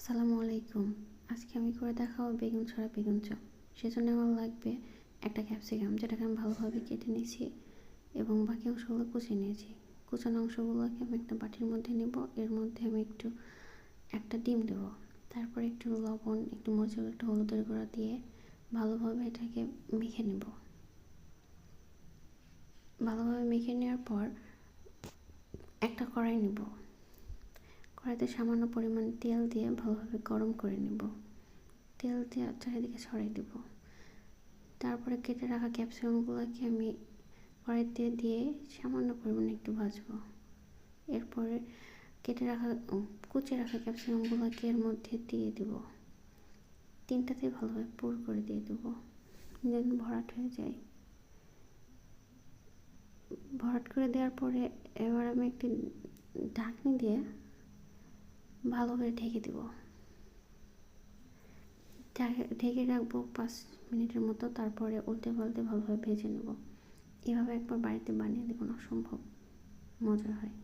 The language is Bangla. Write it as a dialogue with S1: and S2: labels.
S1: আসসালামু আলাইকুম। আজকে আমি করে দেখাবো বেগুন ছড়া বেগুন চপ। সেজন্য আমার লাগবে একটা ক্যাপসিকাম, যেটাকে আমি ভালোভাবে কেটে নিয়েছি এবং বাকি অংশগুলো কুচিয়ে নিয়েছি। কুচানো অংশগুলোকে আমি একটা বাটির মধ্যে নেব। এর মধ্যে আমি একটা ডিম দেব, তারপর একটু লবণ, একটু মরিচের, একটু হলুদের গুঁড়া দিয়ে ভালোভাবে এটাকে মেখে নেব। ভালোভাবে মেখে নেওয়ার পর একটা কড়াই নেব। কড়াইতে সামান্য পরিমাণ তেল দিয়ে ভালোভাবে গরম করে নেব। তেল দিয়ে চারিদিকে ছড়িয়ে দেব। তারপরে কেটে রাখা ক্যাপসিকামগুলোকে আমি কড়াইতে দিয়ে সামান্য পরিমাণে একটু ভাজবো। এরপরে কুচিয়ে রাখা ক্যাপসিকামগুলোকে এর মধ্যে দিয়ে দেব। তিনটাতে ভালোভাবে পুর করে দিয়ে দেবো, যেন ভরাট হয়ে যায়। ভরাট করে দেওয়ার পরে এবার আমি একটি ঢাকনি দিয়ে ভালোভাবে ঢেকে দেব। ঢেকে রাখবো 5 মিনিটের মতো। তারপরে উল্টে পাল্টে ভালোভাবে ভেজে নেব। এভাবে একবার বাড়িতে বানিয়ে দেখুন, অসম্ভব মজার হয়।